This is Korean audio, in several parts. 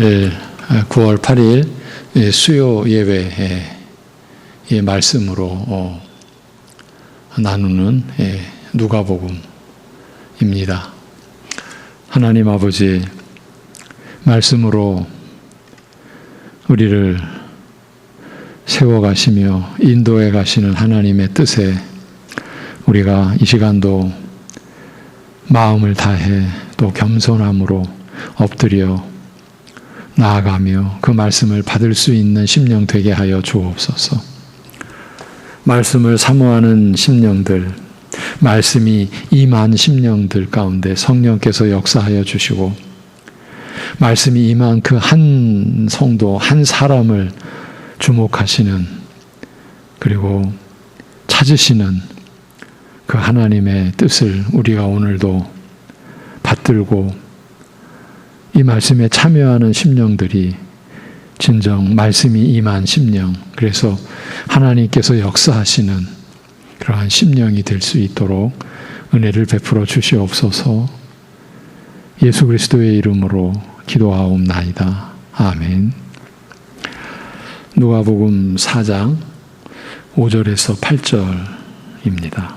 오늘 9월 8일 수요 예배의 말씀으로 나누는 누가복음입니다. 하나님 아버지 말씀으로 우리를 세워가시며 인도해 가시는 하나님의 뜻에 우리가 이 시간도 마음을 다해 또 겸손함으로 엎드려 나아가며 그 말씀을 받을 수 있는 심령 되게 하여 주옵소서. 말씀을 사모하는 심령들, 말씀이 임한 심령들 가운데 성령께서 역사하여 주시고 말씀이 임한 그 한 성도, 한 사람을 주목하시는 그리고 찾으시는 그 하나님의 뜻을 우리가 오늘도 받들고 이 말씀에 참여하는 심령들이 진정 말씀이 임한 심령, 그래서 하나님께서 역사하시는 그러한 심령이 될 수 있도록 은혜를 베풀어 주시옵소서. 예수 그리스도의 이름으로 기도하옵나이다. 아멘. 누가복음 4장 5절에서 8절입니다.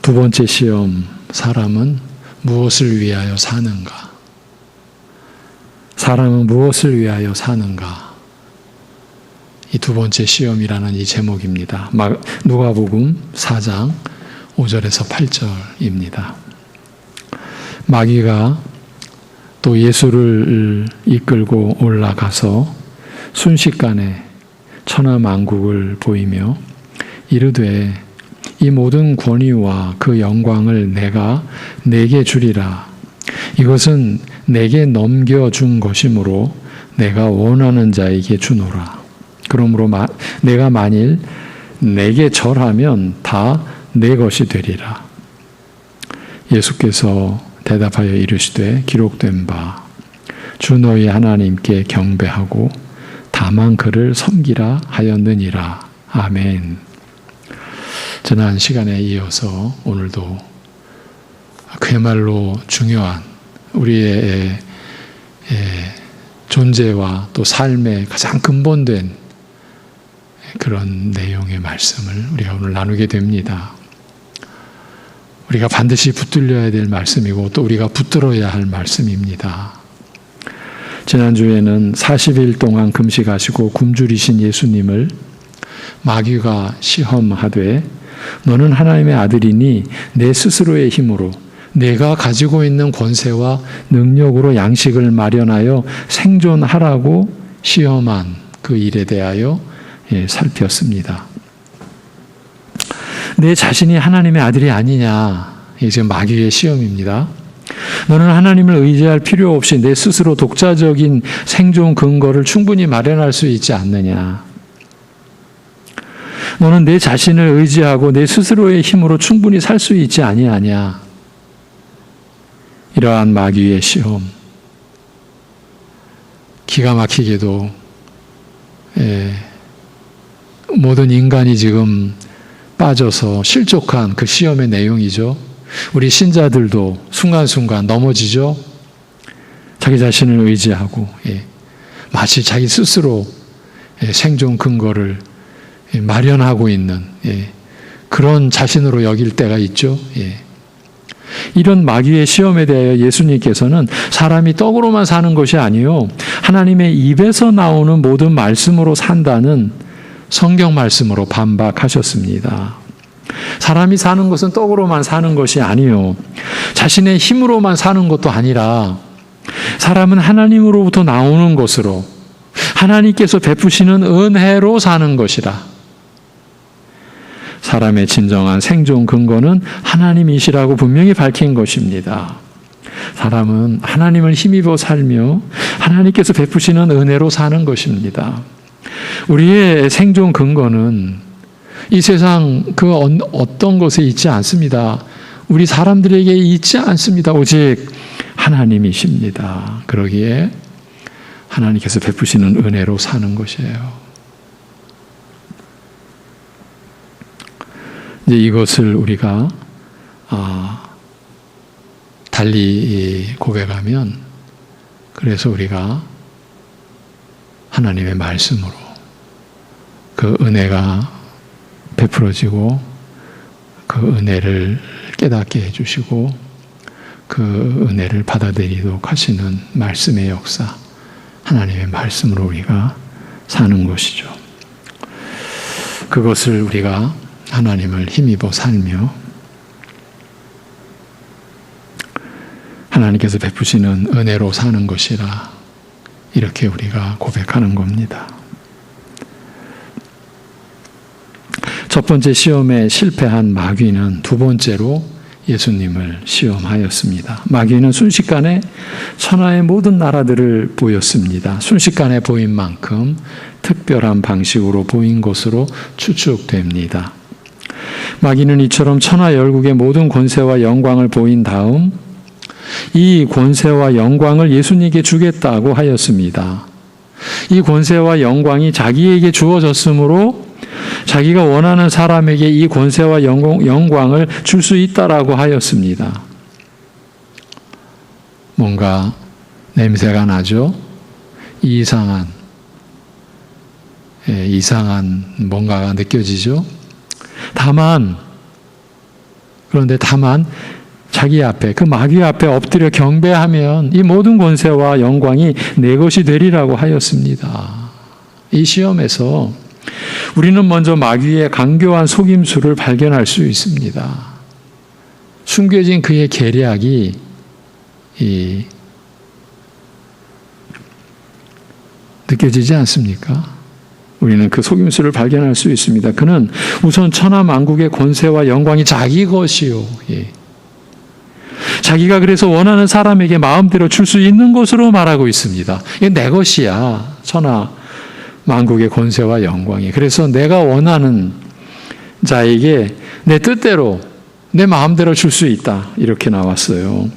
두 번째 시험, 사람은 무엇을 위하여 사는가? 사람은 무엇을 위하여 사는가? 이 두 번째 시험이라는 이 제목입니다. 누가복음 4장 5절에서 8절입니다. 마귀가 또 예수를 이끌고 올라가서 순식간에 천하만국을 보이며 이르되 이 모든 권위와 그 영광을 내가 네게 주리라. 이것은 내게 넘겨준 것이므로 내가 원하는 자에게 주노라. 그러므로 내가 만일 내게 절하면 다 내 것이 되리라. 예수께서 대답하여 이르시되 기록된 바 주 너희 하나님께 경배하고 다만 그를 섬기라 하였느니라. 아멘. 지난 시간에 이어서 오늘도 그야말로 중요한 우리의 존재와 또 삶의 가장 근본된 그런 내용의 말씀을 우리가 오늘 나누게 됩니다. 우리가 반드시 붙들려야 될 말씀이고 또 우리가 붙들어야 할 말씀입니다. 지난주에는 40일 동안 금식하시고 굶주리신 예수님을 마귀가 시험하되 너는 하나님의 아들이니 내 스스로의 힘으로 내가 가지고 있는 권세와 능력으로 양식을 마련하여 생존하라고 시험한 그 일에 대하여 살폈습니다. 내 자신이 하나님의 아들이 아니냐, 이게 지금 마귀의 시험입니다. 너는 하나님을 의지할 필요 없이 내 스스로 독자적인 생존 근거를 충분히 마련할 수 있지 않느냐. 너는 내 자신을 의지하고 내 스스로의 힘으로 충분히 살 수 있지 아니하냐. 이러한 마귀의 시험, 기가 막히게도 모든 인간이 지금 빠져서 실족한 그 시험의 내용이죠. 우리 신자들도 순간순간 넘어지죠. 자기 자신을 의지하고 마치 자기 스스로 생존 근거를 마련하고 있는 그런 자신으로 여길 때가 있죠. 이런 마귀의 시험에 대하여 예수님께서는 사람이 떡으로만 사는 것이 아니요 하나님의 입에서 나오는 모든 말씀으로 산다는 성경 말씀으로 반박하셨습니다. 사람이 사는 것은 떡으로만 사는 것이 아니요 자신의 힘으로만 사는 것도 아니라 사람은 하나님으로부터 나오는 것으로 하나님께서 베푸시는 은혜로 사는 것이라. 사람의 진정한 생존 근거는 하나님이시라고 분명히 밝힌 것입니다. 사람은 하나님을 힘입어 살며 하나님께서 베푸시는 은혜로 사는 것입니다. 우리의 생존 근거는 이 세상 그 어떤 것에 있지 않습니다. 우리 사람들에게 있지 않습니다. 오직 하나님이십니다. 그러기에 하나님께서 베푸시는 은혜로 사는 것이에요. 이제 이것을 우리가 달리 고백하면 그래서 우리가 하나님의 말씀으로 그 은혜가 베풀어지고 그 은혜를 깨닫게 해주시고 그 은혜를 받아들이도록 하시는 말씀의 역사, 하나님의 말씀으로 우리가 사는 것이죠. 그것을 우리가 하나님을 힘입어 살며 하나님께서 베푸시는 은혜로 사는 것이라 이렇게 우리가 고백하는 겁니다. 첫 번째 시험에 실패한 마귀는 두 번째로 예수님을 시험하였습니다. 마귀는 순식간에 천하의 모든 나라들을 보였습니다. 순식간에 보인 만큼 특별한 방식으로 보인 것으로 추측됩니다. 마귀는 이처럼 천하 열국의 모든 권세와 영광을 보인 다음 이 권세와 영광을 예수님께 주겠다고 하였습니다. 이 권세와 영광이 자기에게 주어졌으므로 자기가 원하는 사람에게 이 권세와 영광을 줄 수 있다라고 하였습니다. 뭔가 냄새가 나죠? 이상한 뭔가가 느껴지죠? 그런데 다만 자기 앞에, 그 마귀 앞에 엎드려 경배하면 이 모든 권세와 영광이 내 것이 되리라고 하였습니다. 이 시험에서 우리는 먼저 마귀의 간교한 속임수를 발견할 수 있습니다. 숨겨진 그의 계략이 느껴지지 않습니까? 우리는 그 속임수를 발견할 수 있습니다. 그는 우선 천하 만국의 권세와 영광이 자기 것이요. 자기가 그래서 원하는 사람에게 마음대로 줄 수 있는 것으로 말하고 있습니다. 이게 내 것이야. 천하 만국의 권세와 영광이. 그래서 내가 원하는 자에게 내 뜻대로 내 마음대로 줄 수 있다. 이렇게 나왔어요.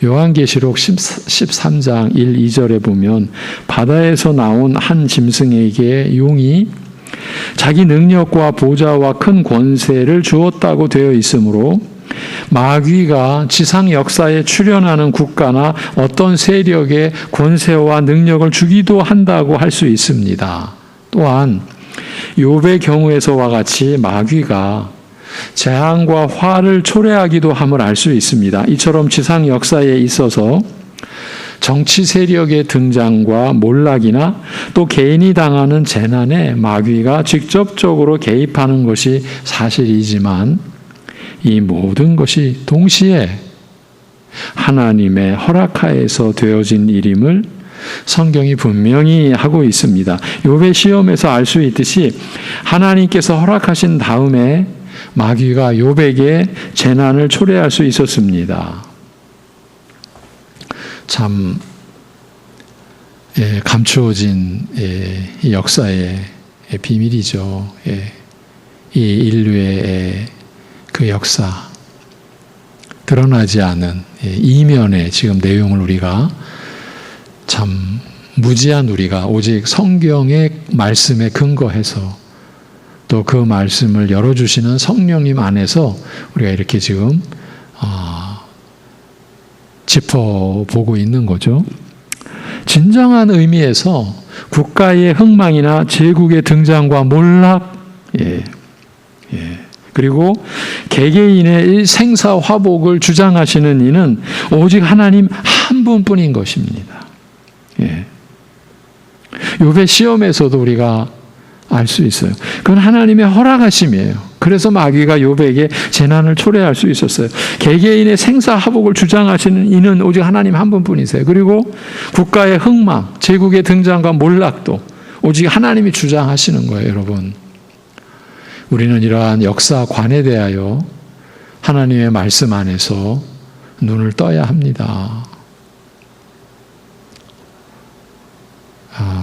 요한계시록 13장 1, 2절에 보면 바다에서 나온 한 짐승에게 용이 자기 능력과 보좌와 큰 권세를 주었다고 되어 있으므로 마귀가 지상 역사에 출현하는 국가나 어떤 세력에 권세와 능력을 주기도 한다고 할 수 있습니다. 또한 욥의 경우에서와 같이 마귀가 재앙과 화를 초래하기도 함을 알 수 있습니다. 이처럼 지상 역사에 있어서 정치 세력의 등장과 몰락이나 또 개인이 당하는 재난에 마귀가 직접적으로 개입하는 것이 사실이지만 이 모든 것이 동시에 하나님의 허락하에서 되어진 일임을 성경이 분명히 하고 있습니다. 욥의 시험에서 알 수 있듯이 하나님께서 허락하신 다음에 마귀가 욥에게 재난을 초래할 수 있었습니다. 참 감추어진 역사의 비밀이죠. 이 인류의 그 역사, 드러나지 않은 이면의 지금 내용을 우리가 참 무지한 우리가 오직 성경의 말씀에 근거해서 또 그 말씀을 열어주시는 성령님 안에서 우리가 이렇게 지금 짚어보고 있는 거죠. 진정한 의미에서 국가의 흥망이나 제국의 등장과 몰락, 그리고 개개인의 생사화복을 주장하시는 이는 오직 하나님 한 분뿐인 것입니다. 욥의 시험에서도 우리가 알 수 있어요. 그건 하나님의 허락하심이에요. 그래서 마귀가 욥에게 재난을 초래할 수 있었어요. 개개인의 생사화복을 주장하시는 이는 오직 하나님 한 분뿐이세요. 그리고 국가의 흥망, 제국의 등장과 몰락도 오직 하나님이 주장하시는 거예요, 여러분. 우리는 이러한 역사관에 대하여 하나님의 말씀 안에서 눈을 떠야 합니다.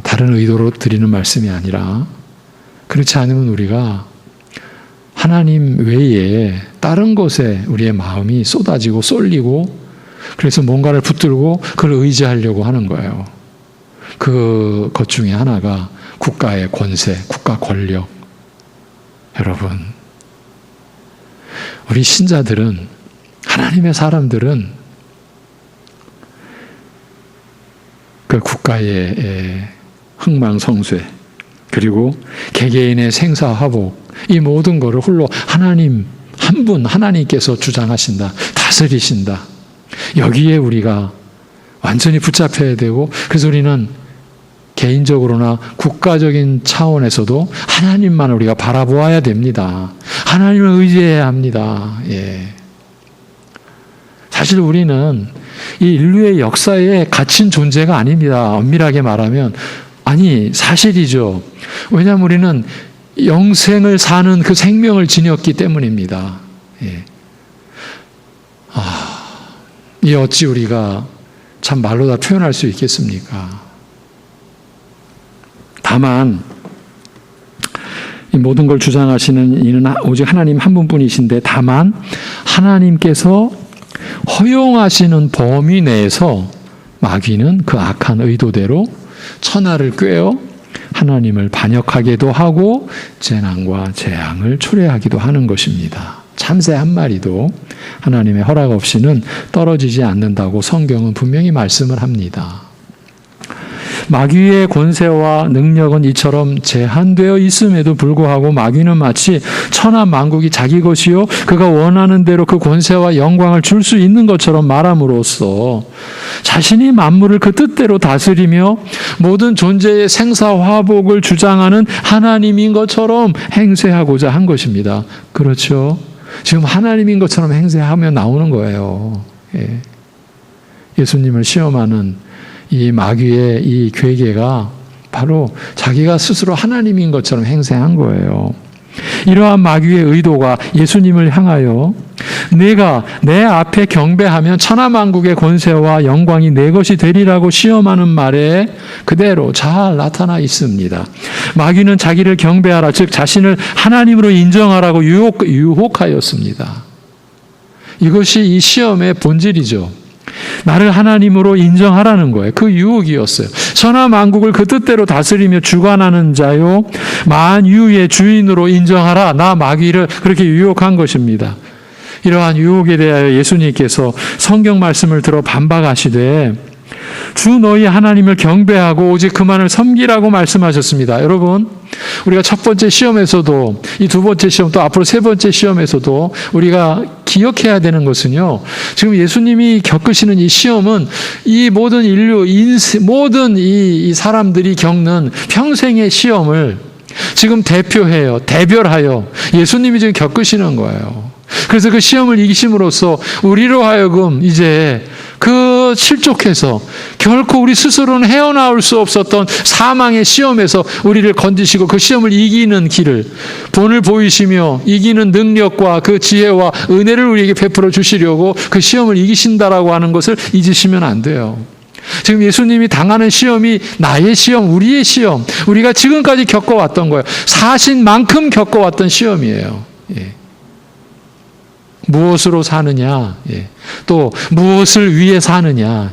다른 의도로 드리는 말씀이 아니라 그렇지 않으면 우리가 하나님 외에 다른 것에 우리의 마음이 쏟아지고 쏠리고 그래서 뭔가를 붙들고 그걸 의지하려고 하는 거예요. 그것 중에 하나가 국가의 권세, 국가 권력. 여러분, 우리 신자들은, 하나님의 사람들은 그 국가의 흥망성쇠, 그리고 개개인의 생사화복, 이 모든 것을 홀로 하나님 한 분, 하나님께서 주장하신다, 다스리신다. 여기에 우리가 완전히 붙잡혀야 되고, 그래서 우리는 개인적으로나 국가적인 차원에서도 하나님만 우리가 바라보아야 됩니다. 하나님을 의지해야 합니다. 사실 우리는 이 인류의 역사에 갇힌 존재가 아닙니다. 엄밀하게 말하면. 아니, 사실이죠. 왜냐하면 우리는 영생을 사는 그 생명을 지녔기 때문입니다. 이 어찌 우리가 참 말로 다 표현할 수 있겠습니까? 다만 이 모든 걸 주장하시는 이는 오직 하나님 한 분뿐이신데, 다만 하나님께서 허용하시는 범위 내에서 마귀는 그 악한 의도대로 천하를 꿰어 하나님을 반역하기도 하고 재난과 재앙을 초래하기도 하는 것입니다. 참새 한 마리도 하나님의 허락 없이는 떨어지지 않는다고 성경은 분명히 말씀을 합니다. 마귀의 권세와 능력은 이처럼 제한되어 있음에도 불구하고 마귀는 마치 천하 만국이 자기 것이요 그가 원하는 대로 그 권세와 영광을 줄 수 있는 것처럼 말함으로써 자신이 만물을 그 뜻대로 다스리며 모든 존재의 생사화복을 주장하는 하나님인 것처럼 행세하고자 한 것입니다. 그렇죠? 지금 하나님인 것처럼 행세하며 나오는 거예요. 예수님을 시험하는 이 마귀의 이 괴계가 바로 자기가 스스로 하나님인 것처럼 행세한 거예요. 이러한 마귀의 의도가 예수님을 향하여 내가 내 앞에 경배하면 천하만국의 권세와 영광이 내 것이 되리라고 시험하는 말에 그대로 잘 나타나 있습니다. 마귀는 자기를 경배하라, 즉 자신을 하나님으로 인정하라고 유혹하였습니다. 이것이 이 시험의 본질이죠. 나를 하나님으로 인정하라는 거예요. 그 유혹이었어요. 천하 만국을 그 뜻대로 다스리며 주관하는 자요 만유의 주인으로 인정하라. 나 마귀를 그렇게 유혹한 것입니다. 이러한 유혹에 대하여 예수님께서 성경 말씀을 들어 반박하시되 주 너희 하나님을 경배하고 오직 그만을 섬기라고 말씀하셨습니다. 여러분, 우리가 첫 번째 시험에서도 이 두 번째 시험 또 앞으로 세 번째 시험에서도 우리가 기억해야 되는 것은요, 지금 예수님이 겪으시는 이 시험은 이 모든 인류, 모든 이 사람들이 겪는 평생의 시험을 지금 대별하여 예수님이 지금 겪으시는 거예요. 그래서 그 시험을 이기심으로써 우리로 하여금 이제 그 실족해서 결코 우리 스스로는 헤어나올 수 없었던 사망의 시험에서 우리를 건지시고 그 시험을 이기는 길을 본을 보이시며 이기는 능력과 그 지혜와 은혜를 우리에게 베풀어 주시려고 그 시험을 이기신다라고 하는 것을 잊으시면 안 돼요. 지금 예수님이 당하는 시험이 나의 시험, 우리의 시험, 우리가 지금까지 겪어왔던 거예요. 사신 만큼 겪어왔던 시험이에요. 무엇으로 사느냐, 또 무엇을 위해 사느냐.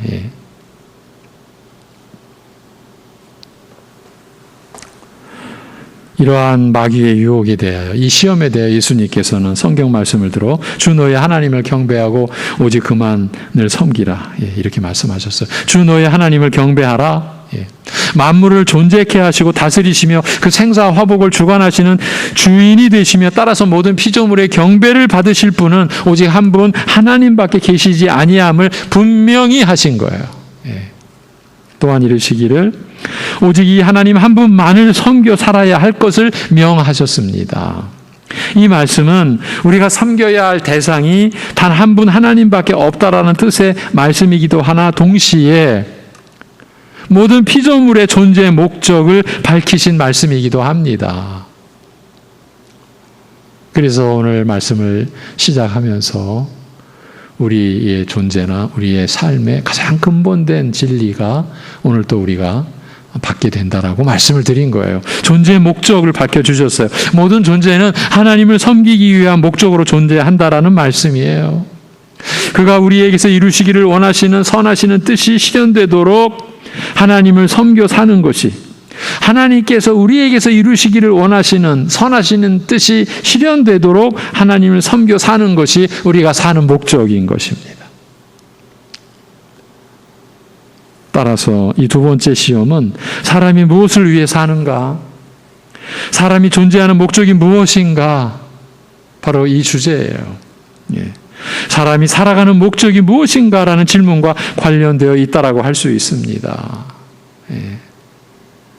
이러한 마귀의 유혹에 대하여, 이 시험에 대하여 예수님께서는 성경 말씀을 들어 주 너의 하나님을 경배하고 오직 그만을 섬기라, 이렇게 말씀하셨어요. 주 너의 하나님을 경배하라. 만물을 존재케 하시고 다스리시며 그 생사 화복을 주관하시는 주인이 되시며 따라서 모든 피조물의 경배를 받으실 분은 오직 한 분 하나님밖에 계시지 아니함을 분명히 하신 거예요. 또한 이르시기를 오직 이 하나님 한 분만을 섬겨 살아야 할 것을 명하셨습니다. 이 말씀은 우리가 섬겨야 할 대상이 단 한 분 하나님밖에 없다라는 뜻의 말씀이기도 하나 동시에 모든 피조물의 존재의 목적을 밝히신 말씀이기도 합니다. 그래서 오늘 말씀을 시작하면서 우리의 존재나 우리의 삶의 가장 근본된 진리가 오늘 또 우리가 받게 된다라고 말씀을 드린 거예요. 존재의 목적을 밝혀주셨어요. 모든 존재는 하나님을 섬기기 위한 목적으로 존재한다라는 말씀이에요. 그가 우리에게서 이루시기를 원하시는 선하시는 뜻이 실현되도록 하나님을 섬겨 사는 것이, 하나님께서 우리에게서 이루시기를 원하시는 선하시는 뜻이 실현되도록 하나님을 섬겨 사는 것이 우리가 사는 목적인 것입니다. 따라서 이 두 번째 시험은 사람이 무엇을 위해 사는가? 사람이 존재하는 목적이 무엇인가? 바로 이 주제예요. 사람이 살아가는 목적이 무엇인가라는 질문과 관련되어 있다라고 할 수 있습니다.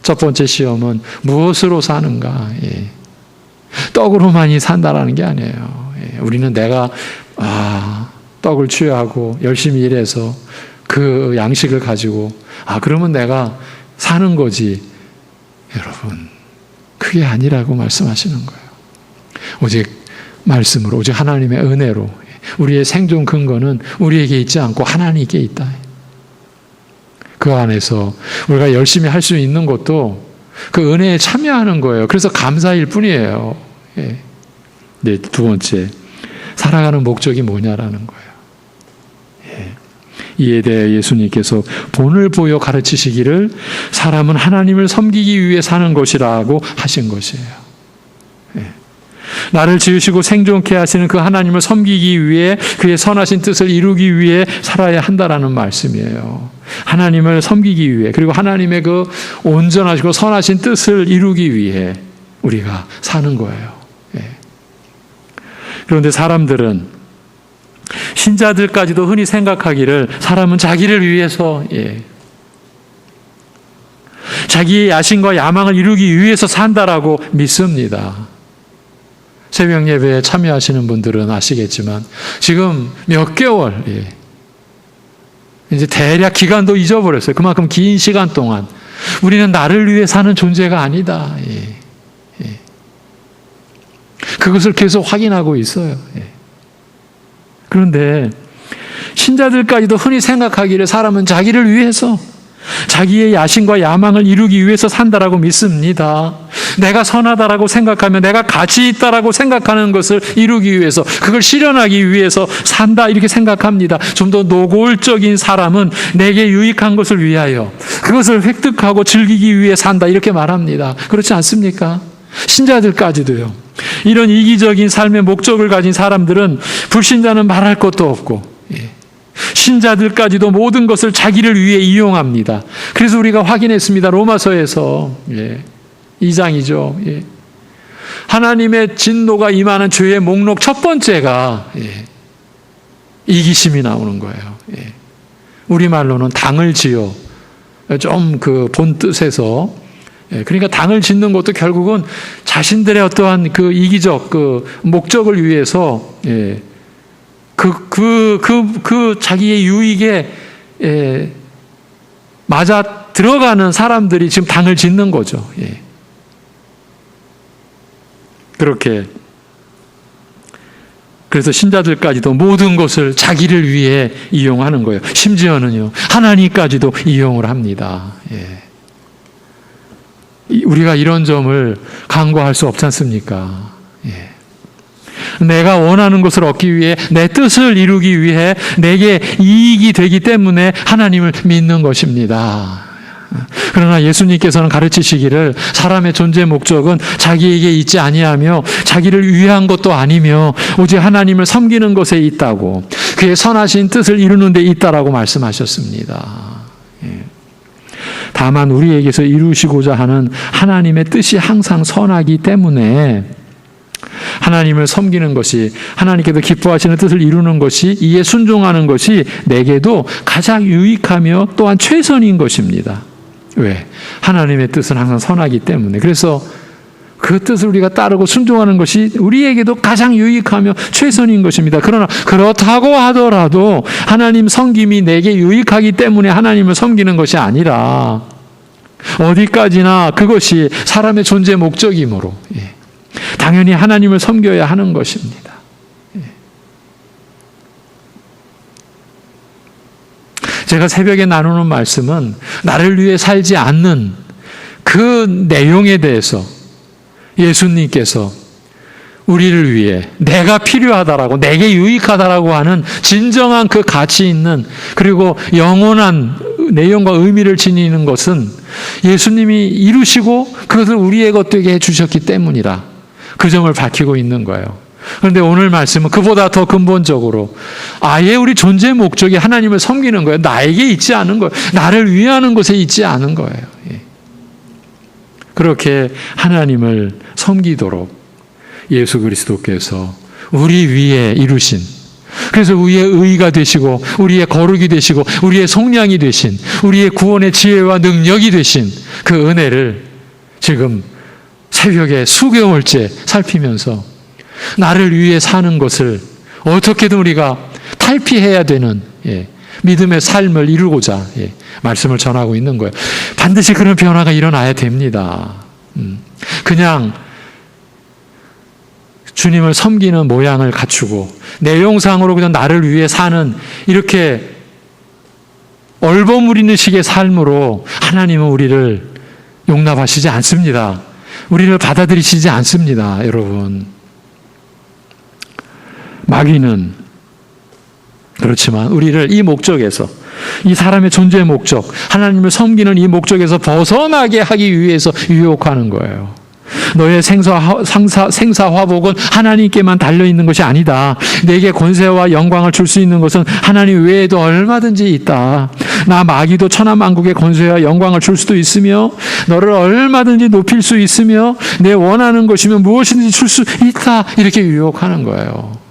첫 번째 시험은 무엇으로 사는가? 떡으로만이 산다라는 게 아니에요. 우리는 내가 떡을 취하고 열심히 일해서 그 양식을 가지고 그러면 내가 사는 거지. 여러분, 그게 아니라고 말씀하시는 거예요. 오직 말씀으로, 오직 하나님의 은혜로 우리의 생존 근거는 우리에게 있지 않고 하나님께 있다. 그 안에서 우리가 열심히 할 수 있는 것도 그 은혜에 참여하는 거예요. 그래서 감사일 뿐이에요. 네, 두 번째, 살아가는 목적이 뭐냐라는 거예요. 이에 대해 예수님께서 본을 보여 가르치시기를 사람은 하나님을 섬기기 위해 사는 것이라고 하신 것이에요. 나를 지으시고 생존케 하시는 그 하나님을 섬기기 위해 그의 선하신 뜻을 이루기 위해 살아야 한다라는 말씀이에요. 하나님을 섬기기 위해, 그리고 하나님의 그 온전하시고 선하신 뜻을 이루기 위해 우리가 사는 거예요. 그런데 사람들은, 신자들까지도 흔히 생각하기를 사람은 자기를 위해서, 자기의 야심과 야망을 이루기 위해서 산다라고 믿습니다. 새벽 예배에 참여하시는 분들은 아시겠지만 지금 몇 개월, 이제 대략 기간도 잊어버렸어요. 그만큼 긴 시간 동안 우리는 나를 위해 사는 존재가 아니다. 그것을 계속 확인하고 있어요. 그런데 신자들까지도 흔히 생각하기를 사람은 자기를 위해서, 자기의 야심과 야망을 이루기 위해서 산다라고 믿습니다. 내가 선하다라고 생각하면, 내가 가치 있다라고 생각하는 것을 이루기 위해서, 그걸 실현하기 위해서 산다, 이렇게 생각합니다. 좀 더 노골적인 사람은 내게 유익한 것을 위하여, 그것을 획득하고 즐기기 위해 산다, 이렇게 말합니다. 그렇지 않습니까? 신자들까지도요. 이런 이기적인 삶의 목적을 가진 사람들은 불신자는 말할 것도 없고, 신자들까지도 모든 것을 자기를 위해 이용합니다. 그래서 우리가 확인했습니다. 로마서에서 2장이죠. 하나님의 진노가 임하는 죄의 목록 첫 번째가 이기심이 나오는 거예요. 우리말로는 당을 지어, 좀 그 본 뜻에서, 그러니까 당을 짓는 것도 결국은 자신들의 어떠한 그 이기적 그 목적을 위해서 그 자기의 유익에 맞아 들어가는 사람들이 지금 당을 짓는 거죠. 그렇게, 그래서 신자들까지도 모든 것을 자기를 위해 이용하는 거예요. 심지어는요, 하나님까지도 이용을 합니다. 우리가 이런 점을 간과할 수 없지 않습니까? 내가 원하는 것을 얻기 위해, 내 뜻을 이루기 위해 내게 이익이 되기 때문에 하나님을 믿는 것입니다. 그러나 예수님께서는 가르치시기를 사람의 존재 목적은 자기에게 있지 아니하며 자기를 위한 것도 아니며 오직 하나님을 섬기는 것에 있다고, 그의 선하신 뜻을 이루는 데 있다라고 말씀하셨습니다. 다만 우리에게서 이루시고자 하는 하나님의 뜻이 항상 선하기 때문에 하나님을 섬기는 것이, 하나님께서 기뻐하시는 뜻을 이루는 것이, 이에 순종하는 것이 내게도 가장 유익하며 또한 최선인 것입니다. 왜? 하나님의 뜻은 항상 선하기 때문에. 그래서 그 뜻을 우리가 따르고 순종하는 것이 우리에게도 가장 유익하며 최선인 것입니다. 그러나 그렇다고 하더라도 하나님 섬김이 내게 유익하기 때문에 하나님을 섬기는 것이 아니라 어디까지나 그것이 사람의 존재 목적이므로 당연히 하나님을 섬겨야 하는 것입니다. 제가 새벽에 나누는 말씀은 나를 위해 살지 않는 그 내용에 대해서 예수님께서 우리를 위해 내가 필요하다라고, 내게 유익하다라고 하는 진정한 그 가치 있는, 그리고 영원한 내용과 의미를 지니는 것은 예수님이 이루시고 그것을 우리의 것 되게 해주셨기 때문이라 그 점을 밝히고 있는 거예요. 그런데 오늘 말씀은 그보다 더 근본적으로 아예 우리 존재의 목적이 하나님을 섬기는 거예요. 나에게 있지 않은 거예요. 나를 위하는 곳에 있지 않은 거예요. 그렇게 하나님을 섬기도록 예수 그리스도께서 우리 위에 이루신, 그래서 우리의 의가 되시고 우리의 거룩이 되시고 우리의 속량이 되신, 우리의 구원의 지혜와 능력이 되신 그 은혜를 지금 새벽에 수개월째 살피면서 나를 위해 사는 것을 어떻게든 우리가 탈피해야 되는 믿음의 삶을 이루고자 말씀을 전하고 있는 거예요. 반드시 그런 변화가 일어나야 됩니다. 그냥 주님을 섬기는 모양을 갖추고 내용상으로 그냥 나를 위해 사는 이렇게 얼버무리는 식의 삶으로 하나님은 우리를 용납하시지 않습니다. 우리를 받아들이시지 않습니다, 여러분. 마귀는 그렇지만 우리를 이 목적에서, 이 사람의 존재의 목적, 하나님을 섬기는 이 목적에서 벗어나게 하기 위해서 유혹하는 거예요. 너의 생사화복은 하나님께만 달려있는 것이 아니다. 내게 권세와 영광을 줄 수 있는 것은 하나님 외에도 얼마든지 있다. 나 마귀도 천하만국의 권세와 영광을 줄 수도 있으며 너를 얼마든지 높일 수 있으며 내 원하는 것이면 무엇이든지 줄 수 있다. 이렇게 유혹하는 거예요.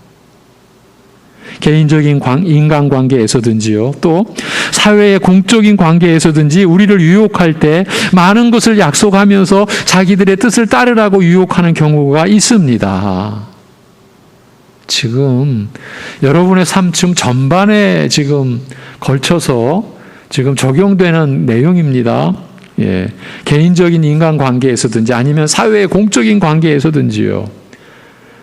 개인적인 인간관계에서든지요, 또 사회의 공적인 관계에서든지 우리를 유혹할 때 많은 것을 약속하면서 자기들의 뜻을 따르라고 유혹하는 경우가 있습니다. 지금 여러분의 삶 지금 전반에 지금 걸쳐서 지금 적용되는 내용입니다. 개인적인 인간관계에서든지 아니면 사회의 공적인 관계에서든지요.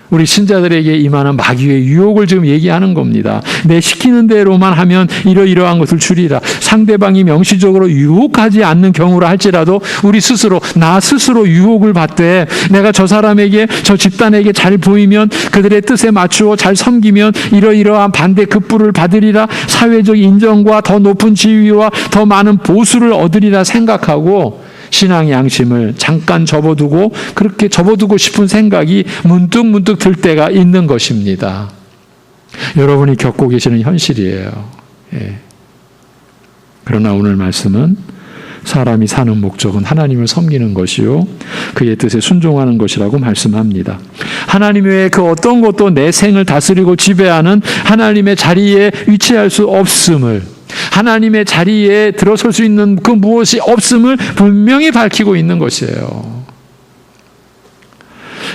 우리 신자들에게 임하는 마귀의 유혹을 지금 얘기하는 겁니다. 내 시키는 대로만 하면 이러이러한 것을 주리라. 상대방이 명시적으로 유혹하지 않는 경우라 할지라도 우리 스스로, 나 스스로 유혹을 받되 내가 저 사람에게, 저 집단에게 잘 보이면 그들의 뜻에 맞추어 잘 섬기면 이러이러한 반대 급부를 받으리라. 사회적 인정과 더 높은 지위와 더 많은 보수를 얻으리라 생각하고 신앙의 양심을 잠깐 접어두고 그렇게 접어두고 싶은 생각이 문득 들 때가 있는 것입니다. 여러분이 겪고 계시는 현실이에요. 그러나 오늘 말씀은 사람이 사는 목적은 하나님을 섬기는 것이요 그의 뜻에 순종하는 것이라고 말씀합니다. 하나님 외에 그 어떤 것도 내 생을 다스리고 지배하는 하나님의 자리에 위치할 수 없음을, 하나님의 자리에 들어설 수 있는 그 무엇이 없음을 분명히 밝히고 있는 것이에요.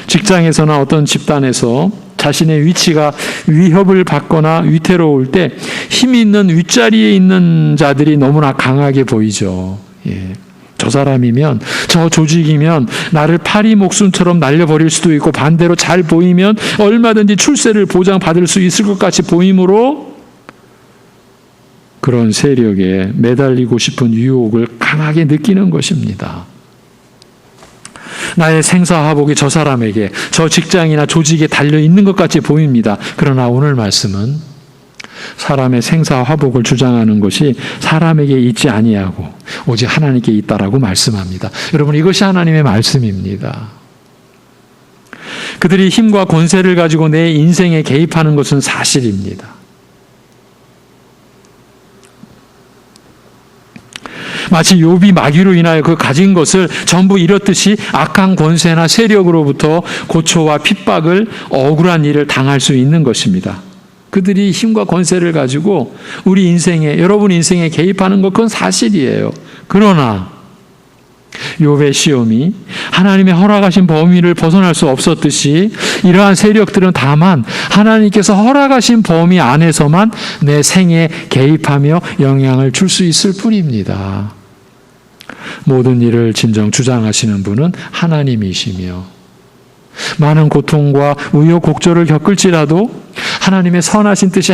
직장에서나 어떤 집단에서 자신의 위치가 위협을 받거나 위태로울 때 힘이 있는 윗자리에 있는 자들이 너무나 강하게 보이죠. 저 사람이면, 저 조직이면 나를 파리 목숨처럼 날려버릴 수도 있고 반대로 잘 보이면 얼마든지 출세를 보장받을 수 있을 것 같이 보이므로 그런 세력에 매달리고 싶은 유혹을 강하게 느끼는 것입니다. 나의 생사화복이 저 사람에게, 저 직장이나 조직에 달려있는 것 같이 보입니다. 그러나 오늘 말씀은 사람의 생사화복을 주장하는 것이 사람에게 있지 아니하고 오직 하나님께 있다라고 말씀합니다. 여러분, 이것이 하나님의 말씀입니다. 그들이 힘과 권세를 가지고 내 인생에 개입하는 것은 사실입니다. 마치 욥이 마귀로 인하여 그 가진 것을 전부 잃었듯이 악한 권세나 세력으로부터 고초와 핍박을, 억울한 일을 당할 수 있는 것입니다. 그들이 힘과 권세를 가지고 우리 인생에, 여러분 인생에 개입하는 것, 그건 사실이에요. 그러나 욥의 시험이 하나님의 허락하신 범위를 벗어날 수 없었듯이 이러한 세력들은 다만 하나님께서 허락하신 범위 안에서만 내 생에 개입하며 영향을 줄 수 있을 뿐입니다. 모든 일을 진정 주장하시는 분은 하나님이시며 많은 고통과 우여곡절을 겪을지라도 하나님의 선하신 뜻이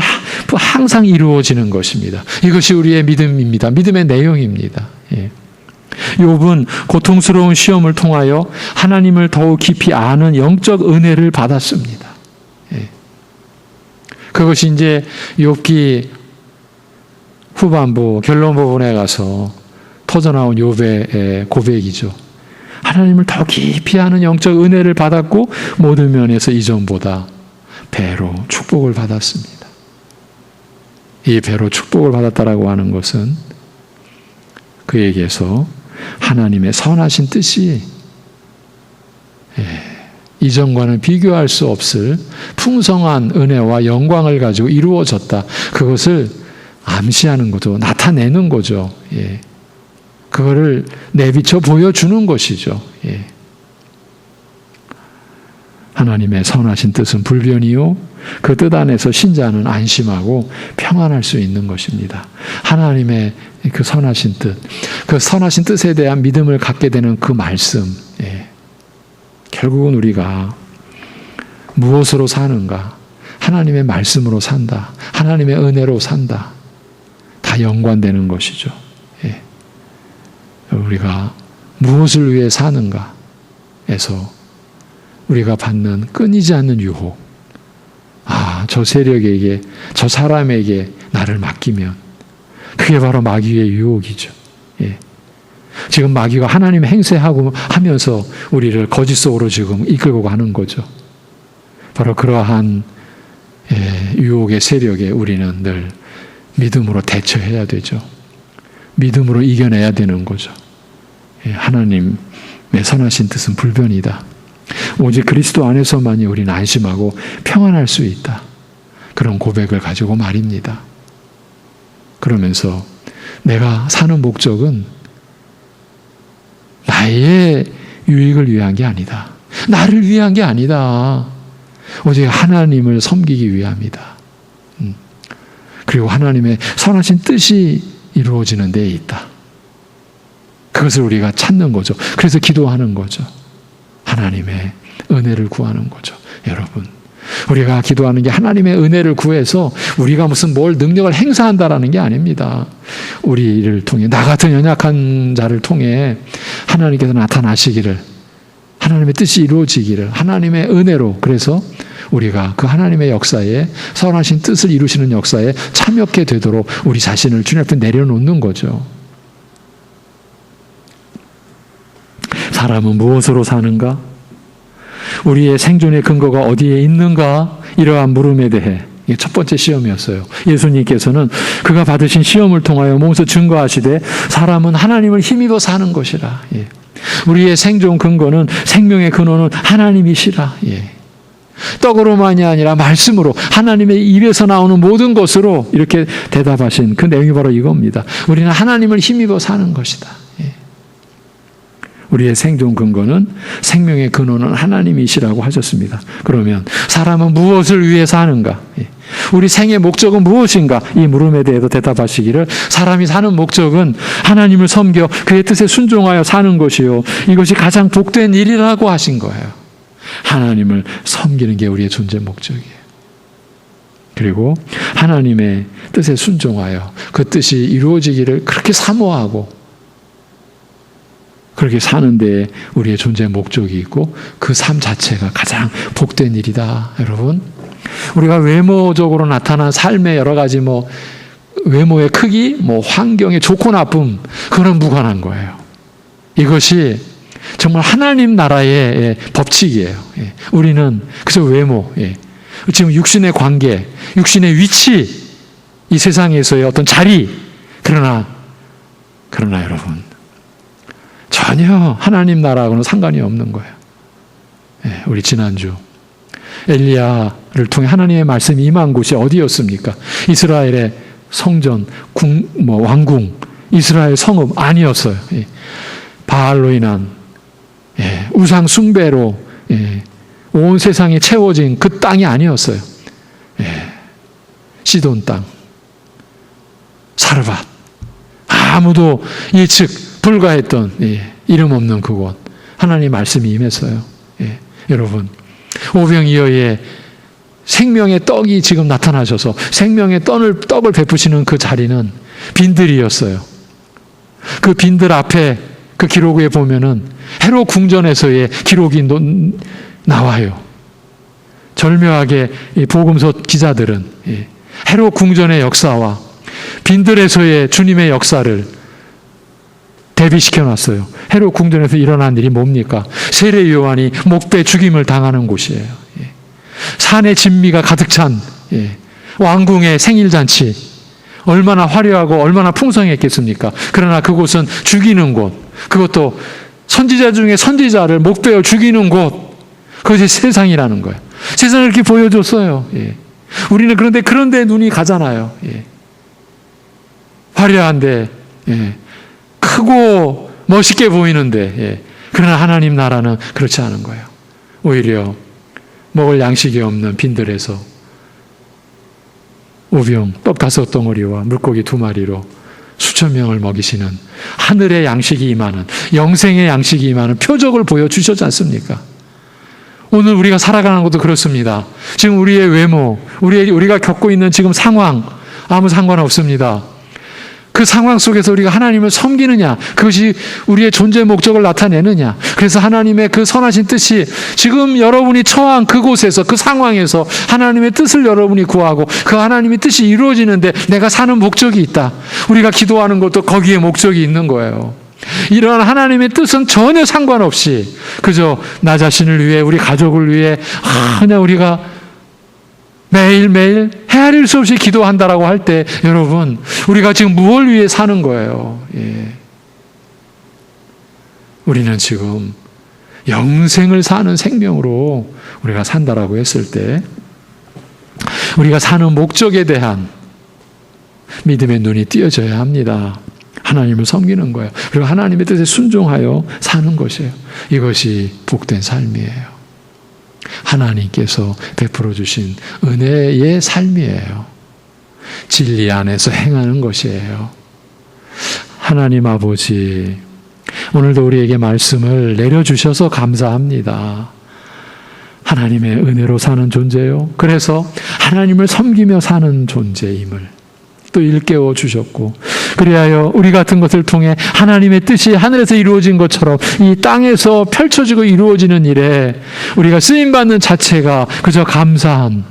항상 이루어지는 것입니다. 이것이 우리의 믿음입니다. 믿음의 내용입니다. 욥은 고통스러운 시험을 통하여 하나님을 더욱 깊이 아는 영적 은혜를 받았습니다. 그것이 이제 욥기 후반부 결론 부분에 가서 터져나온 욥의 고백이죠. 하나님을 더 깊이 아는 영적 은혜를 받았고 모든 면에서 이전보다 배로 축복을 받았습니다. 이 배로 축복을 받았다라고 하는 것은 그에게서 하나님의 선하신 뜻이 이전과는 비교할 수 없을 풍성한 은혜와 영광을 가지고 이루어졌다. 그것을 암시하는 거죠. 나타내는 거죠. 그거를 내비쳐 보여주는 것이죠. 하나님의 선하신 뜻은 불변이요. 그 뜻 안에서 신자는 안심하고 평안할 수 있는 것입니다. 하나님의 그 선하신 뜻, 그 선하신 뜻에 대한 믿음을 갖게 되는 그 말씀, 결국은 우리가 무엇으로 사는가? 하나님의 말씀으로 산다. 하나님의 은혜로 산다. 다 연관되는 것이죠. 우리가 무엇을 위해 사는가에서 우리가 받는 끊이지 않는 유혹. 저 세력에게, 저 사람에게 나를 맡기면 그게 바로 마귀의 유혹이죠. 지금 마귀가 하나님 행세하고 하면서 우리를 거짓 속으로 지금 이끌고 가는 거죠. 바로 그러한 유혹의 세력에 우리는 늘 믿음으로 대처해야 되죠. 믿음으로 이겨내야 되는 거죠. 하나님의 선하신 뜻은 불변이다. 오직 그리스도 안에서만이 우리는 안심하고 평안할 수 있다. 그런 고백을 가지고 말입니다. 그러면서 내가 사는 목적은 나의 유익을 위한 게 아니다. 나를 위한 게 아니다. 오직 하나님을 섬기기 위함이다. 그리고 하나님의 선하신 뜻이 이루어지는 데에 있다. 그것을 우리가 찾는 거죠. 그래서 기도하는 거죠. 하나님의 은혜를 구하는 거죠. 여러분, 우리가 기도하는 게 하나님의 은혜를 구해서 우리가 무슨 뭘 능력을 행사한다라는 게 아닙니다. 우리를 통해, 나 같은 연약한 자를 통해 하나님께서 나타나시기를, 하나님의 뜻이 이루어지기를, 하나님의 은혜로, 그래서 우리가 그 하나님의 역사에, 선하신 뜻을 이루시는 역사에 참여하게 되도록 우리 자신을 주님 앞에 내려놓는 거죠. 사람은 무엇으로 사는가? 우리의 생존의 근거가 어디에 있는가? 이러한 물음에 대해 이게 첫 번째 시험이었어요. 예수님께서는 그가 받으신 시험을 통하여 몸소 증거하시되 사람은 하나님을 힘입어 사는 것이라. 우리의 생존 근거는, 생명의 근원은 하나님이시라. 떡으로만이 아니라 말씀으로, 하나님의 입에서 나오는 모든 것으로 이렇게 대답하신 그 내용이 바로 이겁니다. 우리는 하나님을 힘입어 사는 것이다. 우리의 생존 근거는, 생명의 근원은 하나님이시라고 하셨습니다. 그러면 사람은 무엇을 위해 사는가? 우리 생의 목적은 무엇인가? 이 물음에 대해서 대답하시기를, 사람이 사는 목적은 하나님을 섬겨 그의 뜻에 순종하여 사는 것이요, 이것이 가장 복된 일이라고 하신 거예요. 하나님을 섬기는 게 우리의 존재 목적이에요. 그리고 하나님의 뜻에 순종하여 그 뜻이 이루어지기를 그렇게 사모하고 그렇게 사는 데에 우리의 존재 목적이 있고 그 삶 자체가 가장 복된 일이다. 여러분, 우리가 외모적으로 나타난 삶의 여러 가지 외모의 크기, 환경의 좋고 나쁨, 그거는 무관한 거예요. 이것이 정말 하나님 나라의 법칙이에요. 우리는 그래서 외모, 지금 육신의 관계, 육신의 위치, 이 세상에서의 어떤 자리, 그러나 여러분, 전혀 하나님 나라하고는 상관이 없는 거예요. 우리 지난주 엘리야를 통해 하나님의 말씀이 임한 곳이 어디였습니까? 이스라엘의 성전, 왕궁, 이스라엘 성읍 아니었어요. 바알로 인한 우상 숭배로 온 세상이 채워진 그 땅이 아니었어요. 시돈 땅, 사르밧, 아무도 예측 불가했던 이름 없는 그곳, 하나님 말씀이 임했어요. 여러분, 오병이어의 생명의 떡이 지금 나타나셔서 생명의 떡을 베푸시는 그 자리는 빈들이었어요. 그 빈들 앞에 그 기록에 보면은 헤롯 궁전에서의 기록이 나와요. 절묘하게 복음서 기자들은 헤롯 궁전의 역사와 빈들에서의 주님의 역사를 대비시켜 놨어요. 헤롯 궁전에서 일어난 일이 뭡니까? 세례 요한이 목배 죽임을 당하는 곳이에요. 산의 진미가 가득 찬 왕궁의 생일잔치, 얼마나 화려하고 얼마나 풍성했겠습니까? 그러나 그곳은 죽이는 곳, 그것도 선지자 중에 선지자를 목베어 죽이는 곳, 그것이 세상이라는 거예요. 세상을 이렇게 보여줬어요. 우리는 그런데 눈이 가잖아요. 화려한데, 크고 멋있게 보이는데, 그러나 하나님 나라는 그렇지 않은 거예요. 오히려 먹을 양식이 없는 빈들에서 우병 떡 5덩어리와 물고기 2마리로 수천 명을 먹이시는 하늘의 양식이 임하는, 영생의 양식이 임하는 표적을 보여주셨지 않습니까? 오늘 우리가 살아가는 것도 그렇습니다. 지금 우리의 외모, 우리가 겪고 있는 지금 상황, 아무 상관없습니다. 그 상황 속에서 우리가 하나님을 섬기느냐, 그것이 우리의 존재 목적을 나타내느냐. 그래서 하나님의 그 선하신 뜻이 지금 여러분이 처한 그곳에서, 그 상황에서 하나님의 뜻을 여러분이 구하고 그 하나님의 뜻이 이루어지는데 내가 사는 목적이 있다. 우리가 기도하는 것도 거기에 목적이 있는 거예요. 이런 하나님의 뜻은 전혀 상관없이 그저 나 자신을 위해, 우리 가족을 위해 그냥 우리가 매일매일 헤아릴 수 없이 기도한다라고 할 때, 여러분, 우리가 지금 무엇을 위해 사는 거예요? 우리는 지금 영생을 사는 생명으로 우리가 산다라고 했을 때, 우리가 사는 목적에 대한 믿음의 눈이 띄어져야 합니다. 하나님을 섬기는 거예요. 그리고 하나님의 뜻에 순종하여 사는 것이에요. 이것이 복된 삶이에요. 하나님께서 베풀어 주신 은혜의 삶이에요. 진리 안에서 행하는 것이에요. 하나님 아버지, 오늘도 우리에게 말씀을 내려주셔서 감사합니다. 하나님의 은혜로 사는 존재요. 그래서 하나님을 섬기며 사는 존재임을 또 일깨워 주셨고, 그리하여 우리 같은 것을 통해 하나님의 뜻이 하늘에서 이루어진 것처럼 이 땅에서 펼쳐지고 이루어지는 일에 우리가 쓰임받는 자체가 그저 감사함.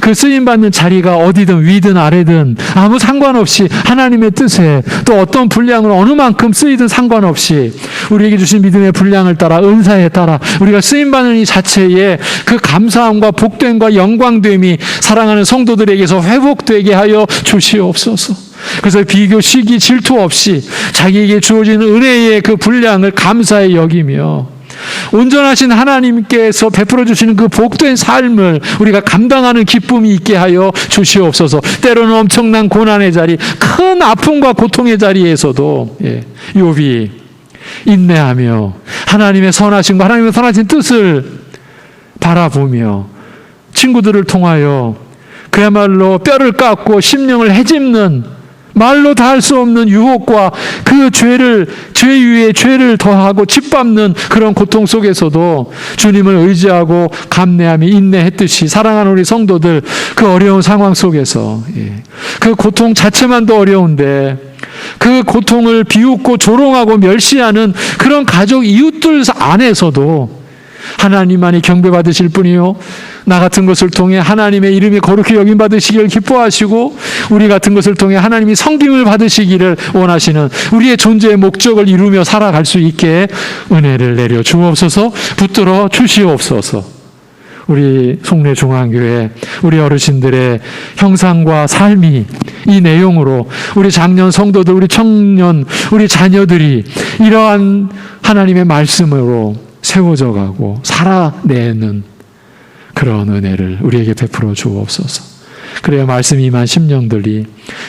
그 쓰임받는 자리가 어디든 위든 아래든 아무 상관없이 하나님의 뜻에, 또 어떤 분량으로 어느 만큼 쓰이든 상관없이 우리에게 주신 믿음의 분량을 따라, 은사에 따라 우리가 쓰임받는 이 자체에 그 감사함과 복됨과 영광됨이 사랑하는 성도들에게서 회복되게 하여 주시옵소서. 그래서 비교, 시기, 질투 없이 자기에게 주어지는 은혜의 그 분량을 감사히 여기며 온전하신 하나님께서 베풀어 주시는 그 복된 삶을 우리가 감당하는 기쁨이 있게 하여 주시옵소서. 때로는 엄청난 고난의 자리, 큰 아픔과 고통의 자리에서도 욥이 인내하며 하나님의 선하심과 하나님의 선하신 뜻을 바라보며 친구들을 통하여 그야말로 뼈를 깎고 심령을 헤집는, 말로 다 할 수 없는 유혹과 그 죄 위에 죄를 더하고 짓밟는 그런 고통 속에서도 주님을 의지하고 감내하며 인내했듯이 사랑하는 우리 성도들, 그 어려운 상황 속에서 그 고통 자체만도 어려운데 그 고통을 비웃고 조롱하고 멸시하는 그런 가족 이웃들 안에서도 하나님만이 경배받으실 뿐이요, 나 같은 것을 통해 하나님의 이름이 거룩히 여김받으시기를 기뻐하시고 우리 같은 것을 통해 하나님이 섬김을 받으시기를 원하시는 우리의 존재의 목적을 이루며 살아갈 수 있게 은혜를 내려 주옵소서. 붙들어 주시옵소서. 우리 송내중앙교회 우리 어르신들의 형상과 삶이 이 내용으로 우리 장년 성도들, 우리 청년, 우리 자녀들이 이러한 하나님의 말씀으로 세워져 가고 살아내는 그런 은혜를 우리에게 베풀어 주옵소서. 그래야 말씀이 임한 심령들이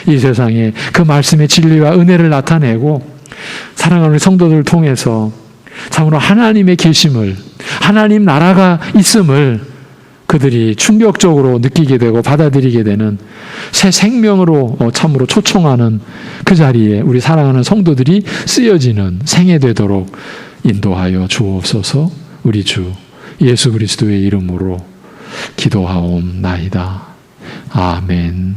이 세상에 그 말씀의 진리와 은혜를 나타내고 사랑하는 우리 성도들을 통해서 참으로 하나님의 계심을, 하나님 나라가 있음을 그들이 충격적으로 느끼게 되고 받아들이게 되는 새 생명으로 참으로 초청하는 그 자리에 우리 사랑하는 성도들이 쓰여지는 생애 되도록 인도하여 주옵소서. 우리 주 예수 그리스도의 이름으로 기도하옵나이다. 아멘.